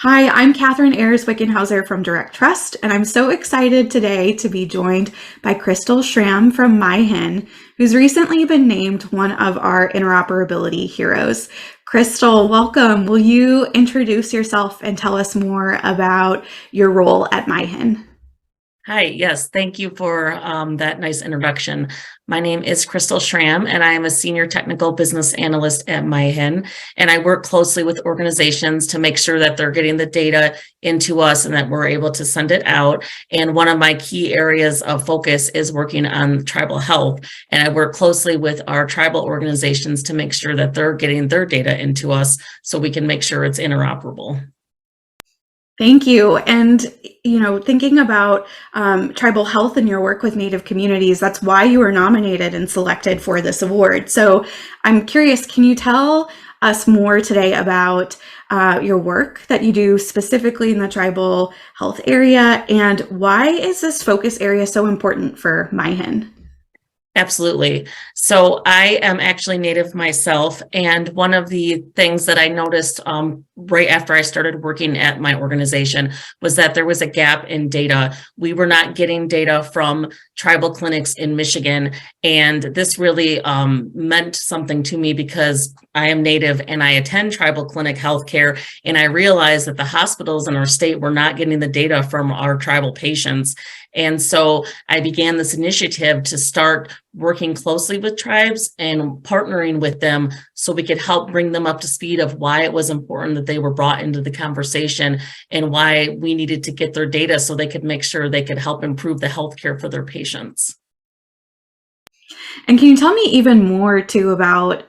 Hi, I'm Catherine Ayers-Wickenhauser from Direct Trust, and I'm so excited today to be joined by Krystal Schramm from MyHin, who's recently been named one of our interoperability heroes. Krystal, welcome. Will you introduce yourself and tell us more about your role at MyHin? Hi, yes, thank you for that nice introduction. My name is Krystal Schramm, and I am a senior technical business analyst at MyHin, and I work closely with organizations to make sure that they're getting the data into us and that we're able to send it out. And one of my key areas of focus is working on tribal health, and I work closely with our tribal organizations to make sure that they're getting their data into us so we can make sure it's interoperable. Thank you. And, thinking about tribal health and your work with Native communities, that's why you were nominated and selected for this award. So I'm curious, can you tell us more today about your work that you do specifically in the tribal health area, and why is this focus area so important for MyHin? Absolutely. So I am actually Native myself. And one of the things that I noticed right after I started working at my organization was that there was a gap in data. We were not getting data from tribal clinics in Michigan. And this really meant something to me because I am Native and I attend tribal clinic healthcare. And I realized that the hospitals in our state were not getting the data from our tribal patients. And so I began this initiative to start working closely with tribes and partnering with them so we could help bring them up to speed of why it was important that they were brought into the conversation and why we needed to get their data so they could make sure they could help improve the healthcare for their patients. And can you tell me even more too about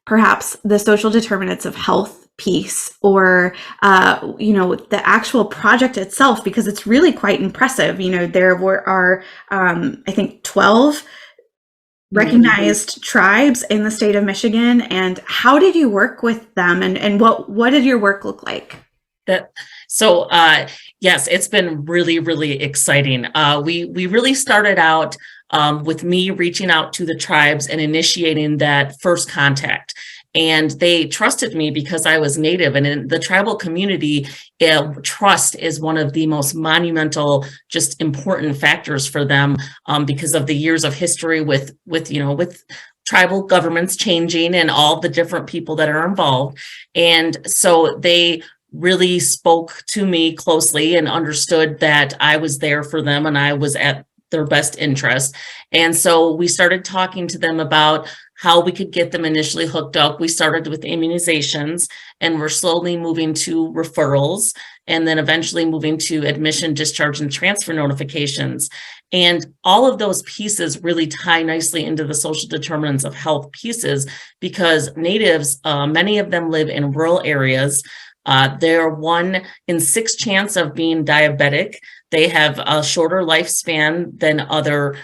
perhaps the social determinants of health piece, or the actual project itself, because it's really quite impressive. Are I think 12 recognized tribes in the state of Michigan, and how did you work with them, and what did your work look like? That so yes, it's been really exciting. We really started out with me reaching out to the tribes and initiating that first contact. And they trusted me because I was Native, and in the tribal community, trust is one of the most monumental, just important factors for them because of the years of history with tribal governments changing and all the different people that are involved. And so they really spoke to me closely and understood that I was there for them and I was at their best interest. And so we started talking to them about how we could get them initially hooked up. We started with immunizations, and we're slowly moving to referrals, and then eventually moving to admission, discharge, and transfer notifications. And all of those pieces really tie nicely into the social determinants of health pieces because Natives, many of them live in rural areas. They're 1 in 6 chance of being diabetic. They have a shorter lifespan than other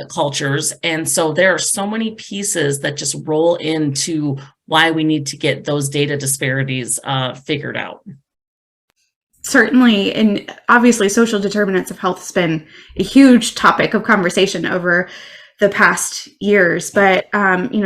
cultures. And so there are so many pieces that just roll into why we need to get those data disparities figured out. Certainly, and obviously social determinants of health has been a huge topic of conversation over the past years. But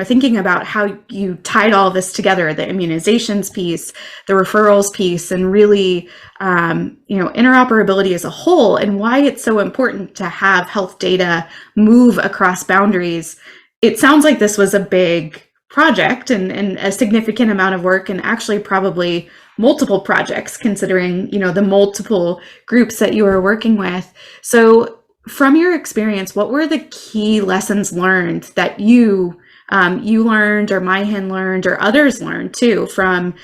thinking about how you tied all this together, the immunizations piece, the referrals piece, and really interoperability as a whole, and why it's so important to have health data move across boundaries, it sounds like this was a big project and a significant amount of work, and actually probably multiple projects considering the multiple groups that you were working with. So from your experience, what were the key lessons learned that you learned, or MyHin learned, or others learned too from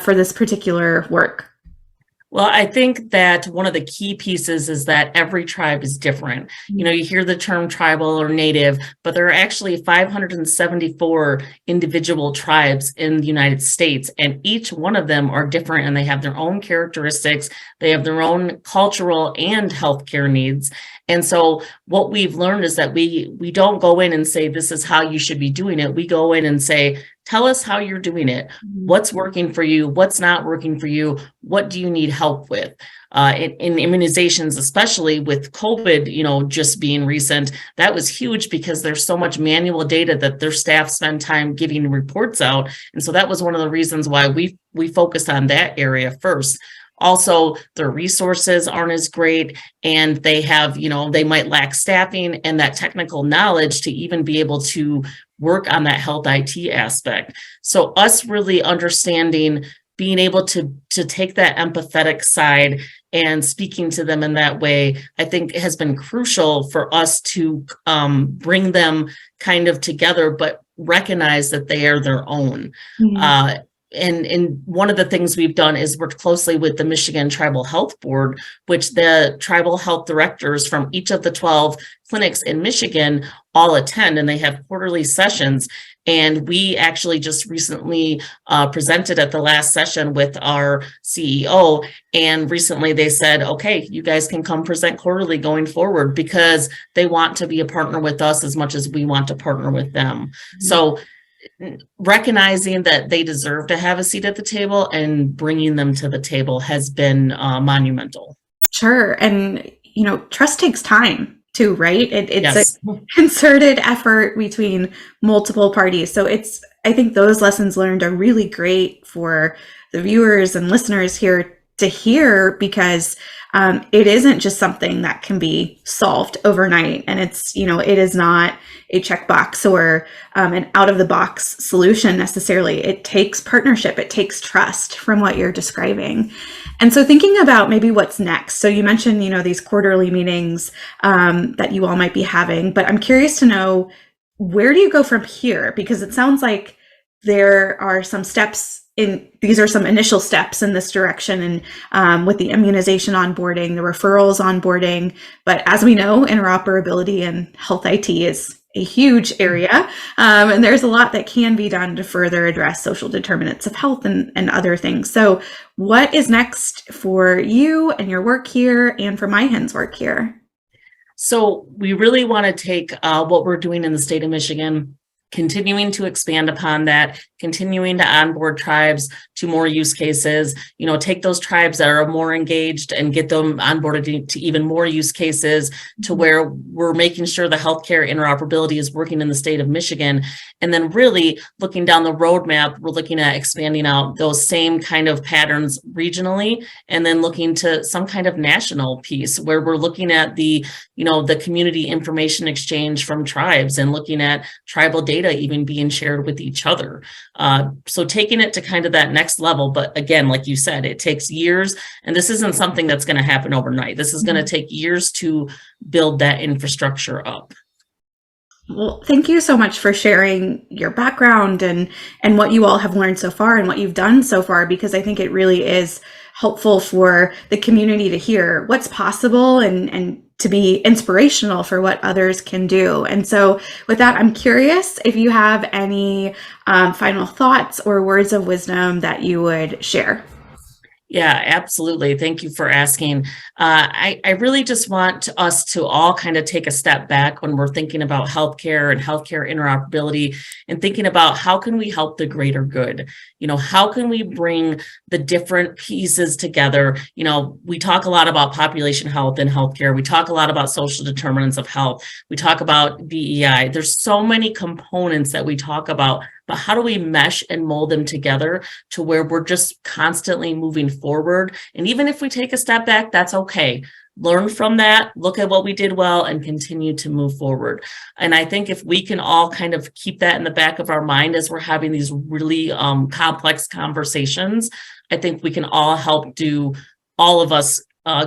for this particular work? Well, I think that one of the key pieces is that every tribe is different. You hear the term tribal or native, but there are actually 574 individual tribes in the United States, and each one of them are different and they have their own characteristics. They have their own cultural and healthcare needs. And so what we've learned is that we don't go in and say, this is how you should be doing it. We go in and say, tell us how you're doing it. What's working for you? What's not working for you? What do you need help with? In immunizations, especially with COVID, just being recent, that was huge because there's so much manual data that their staff spend time giving reports out. And so that was one of the reasons why we focused on that area first. Also, their resources aren't as great, and they have, they might lack staffing and that technical knowledge to even be able to work on that health IT aspect. So us really understanding, being able to take that empathetic side and speaking to them in that way, I think has been crucial for us to bring them kind of together, but recognize that they are their own. And one of the things we've done is worked closely with the Michigan Tribal Health Board, which the tribal health directors from each of the 12 clinics in Michigan all attend, and they have quarterly sessions. And we actually just recently presented at the last session with our CEO. And recently they said, okay, you guys can come present quarterly going forward, because they want to be a partner with us as much as we want to partner with them. So recognizing that they deserve to have a seat at the table and bringing them to the table has been monumental. Sure. And, trust takes time too, right? It's Yes. a concerted effort between multiple parties. So I think those lessons learned are really great for the viewers and listeners here to hear, because it isn't just something that can be solved overnight. And it is not a checkbox or an out of the box solution necessarily. It takes partnership. It takes trust from what you're describing. And so thinking about maybe what's next. So you mentioned, these quarterly meetings that you all might be having, but I'm curious to know, where do you go from here? Because it sounds like there are some steps these are some initial steps in this direction, and with the immunization onboarding, the referrals onboarding. But as we know, interoperability and health IT is a huge area, and there's a lot that can be done to further address social determinants of health and other things. So what is next for you and your work here, and for MyHIN's work here? So we really want to take what we're doing in the state of Michigan, continuing to expand upon that, continuing to onboard tribes to more use cases, take those tribes that are more engaged and get them onboarded to even more use cases, to where we're making sure the healthcare interoperability is working in the state of Michigan. And then really looking down the roadmap, we're looking at expanding out those same kind of patterns regionally, and then looking to some kind of national piece where we're looking at the community information exchange from tribes, and looking at tribal data even being shared with each other. So taking it to kind of that next level. But again, like you said, it takes years, and this isn't something that's going to happen overnight. This is going to take years to build that infrastructure up. Well, thank you so much for sharing your background and what you all have learned so far and what you've done so far, because I think it really is helpful for the community to hear what's possible and to be inspirational for what others can do. And so with that, I'm curious if you have any final thoughts or words of wisdom that you would share. Yeah, absolutely. Thank you for asking. I really just want us to all kind of take a step back when we're thinking about healthcare and healthcare interoperability, and thinking about how can we help the greater good? How can we bring the different pieces together? We talk a lot about population health and healthcare. We talk a lot about social determinants of health. We talk about DEI. There's so many components that we talk about, but how do we mesh and mold them together to where we're just constantly moving forward? And even if we take a step back, that's okay. Learn from that, look at what we did well, and continue to move forward. And I think if we can all kind of keep that in the back of our mind as we're having these really complex conversations, I think we can all help do all of us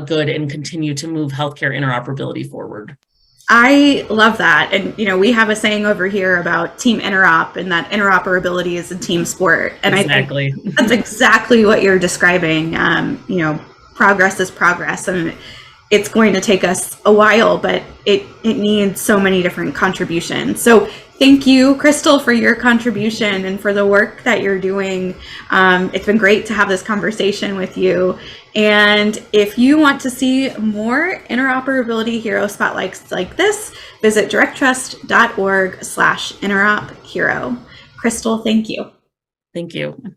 good and continue to move healthcare interoperability forward. I love that. And, we have a saying over here about team interop, and that interoperability is a team sport. And exactly. I think that's exactly what you're describing. Progress is progress. And it's going to take us a while, but it needs so many different contributions. So thank you, Krystal, for your contribution and for the work that you're doing. It's been great to have this conversation with you. And if you want to see more Interoperability Hero spotlights like this, visit directtrust.org/interophero. Krystal, thank you. Thank you.